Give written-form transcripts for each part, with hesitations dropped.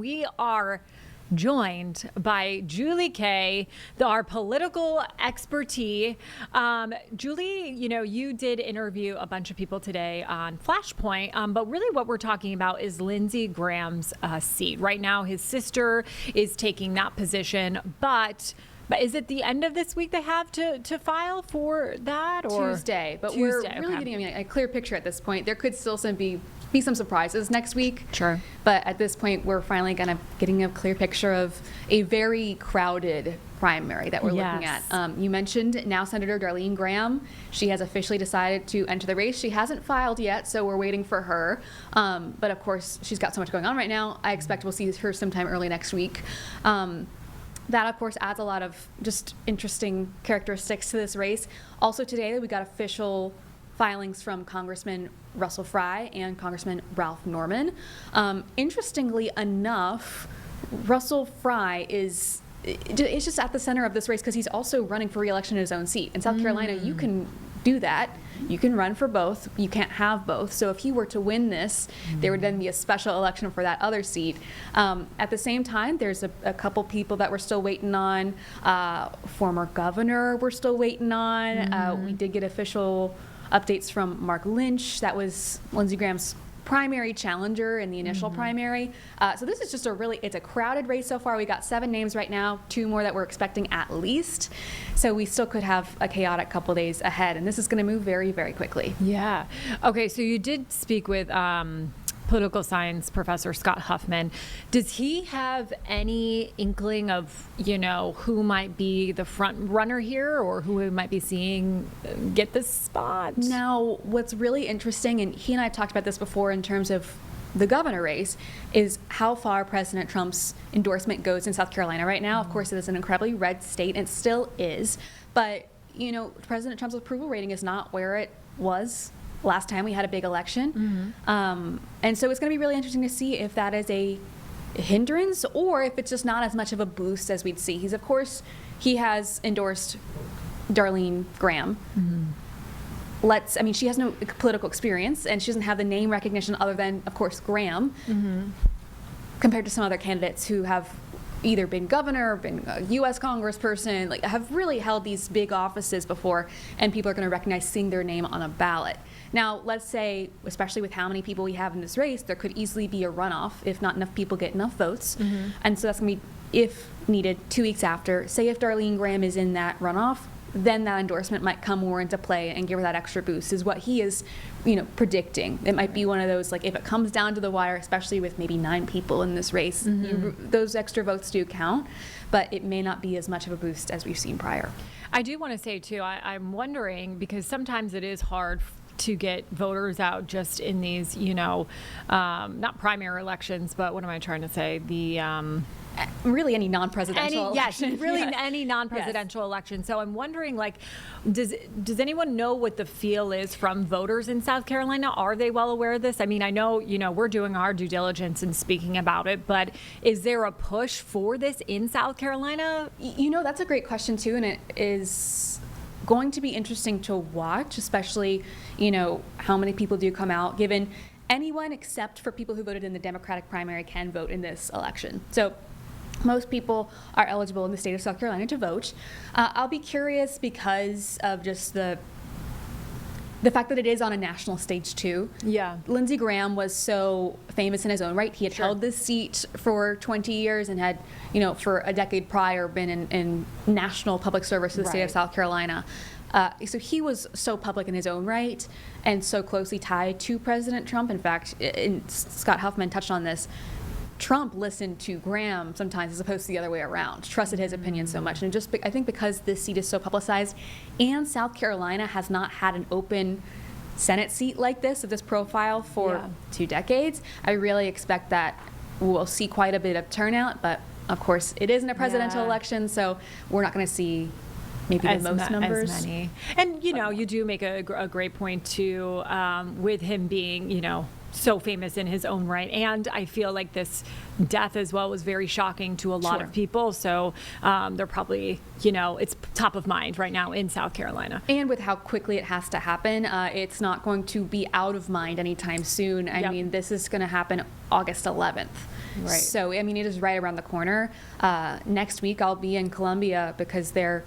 We are joined by Julie Kay, our political expertise. Julie, you did interview a bunch of people today on Flashpoint, but really what we're talking about is Lindsey Graham's seat. Right now, his sister is taking that position, but is it the end of this week they have to file for that? Or Tuesday, but we're really getting a clear picture at this point. There could still be some surprises next week. Sure. But at this point, we're finally getting a clear picture of a very crowded primary that we're looking at. You mentioned now Senator Darlene Graham. She has officially decided to enter the race. She hasn't filed yet, so we're waiting for her. But of course, she's got so much going on right now. I expect we'll see her sometime early next week. That, of course, adds a lot of just interesting characteristics to this race. Also today, we got official filings from Congressman Russell Fry and Congressman Ralph Norman. Interestingly enough, Russell Fry is just at the center of this race because he's also running for re-election in his own seat. In South Carolina, you can do that. You can run for both. You can't have both. So if he were to win this, there would then be a special election for that other seat. At the same time, there's a couple people that we're still waiting on. Former governor we're still waiting on. We did get official updates from Mark Lynch. That was Lindsey Graham's primary challenger in the initial primary. So this is just it's a crowded race so far. We got 7 names right now, 2 more that we're expecting at least. So we still could have a chaotic couple days ahead, and this is going to move very, very quickly. Yeah. Okay, so you did speak with political science professor Scott Huffman. Does he have any inkling of, who might be the front runner here or who we might be seeing get this spot? Now, what's really interesting, and he and I have talked about this before in terms of the governor race, is how far President Trump's endorsement goes in South Carolina right now. Of course, it is an incredibly red state, and it still is. But, President Trump's approval rating is not where it was last time we had a big election. And so it's going to be really interesting to see if that is a hindrance or if it's just not as much of a boost as we'd see. He has endorsed Darlene Graham. She has no political experience and she doesn't have the name recognition other than, of course, Graham, compared to some other candidates who have either been governor, been a U.S. congressperson, have really held these big offices before, and people are going to recognize seeing their name on a ballot. Now, let's say, especially with how many people we have in this race, there could easily be a runoff if not enough people get enough votes. And so that's going to be, if needed, 2 weeks after. Say if Darlene Graham is in that runoff, then that endorsement might come more into play and give her that extra boost, is what he is, predicting. It might be one of those, if it comes down to the wire, especially with maybe 9 people in this race, those extra votes do count, but it may not be as much of a boost as we've seen prior. I do want to say, too, I'm wondering, because sometimes it is hard to get voters out just in these, not primary elections, but what am I trying to say? Really any non-presidential election. Yes, really any non-presidential election. So I'm wondering, does anyone know what the feel is from voters in South Carolina? Are they well aware of this? I mean, I know, we're doing our due diligence and speaking about it, but is there a push for this in South Carolina? That's a great question, too, and it is going to be interesting to watch, especially, how many people do come out, given anyone except for people who voted in the Democratic primary can vote in this election. So most people are eligible in the state of South Carolina to vote. I'll be curious because of just the fact that it is on a national stage too. Yeah. Lindsey Graham was so famous in his own right. He had held this seat for 20 years and had, for a decade prior been in national public service to the state of South Carolina. So he was so public in his own right and so closely tied to President Trump. In fact, Scott Huffman touched on this. Trump listened to Graham sometimes as opposed to the other way around, trusted his opinion so much. And I think because this seat is so publicized and South Carolina has not had an open Senate seat like this, of this profile for 2 decades, I really expect that we'll see quite a bit of turnout. But of course, it isn't a presidential election, so we're not going to see maybe the most numbers. As many. And, you do make a great point, too, with him being, so famous in his own right. And I feel like this death as well was very shocking to a lot of people. So they're probably, it's top of mind right now in South Carolina. And with how quickly it has to happen, it's not going to be out of mind anytime soon. I mean, this is going to happen August 11th. Right. So, I mean, it is right around the corner. Next week, I'll be in Columbia because they're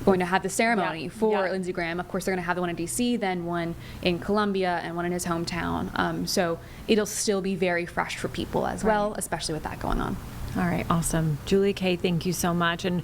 going to have the ceremony for Lindsey Graham. Of course, they're going to have the one in D.C., then one in Columbia, and one in his hometown. So it'll still be very fresh for people as well, especially with that going on. All right, awesome. Julie Kay, thank you so much. And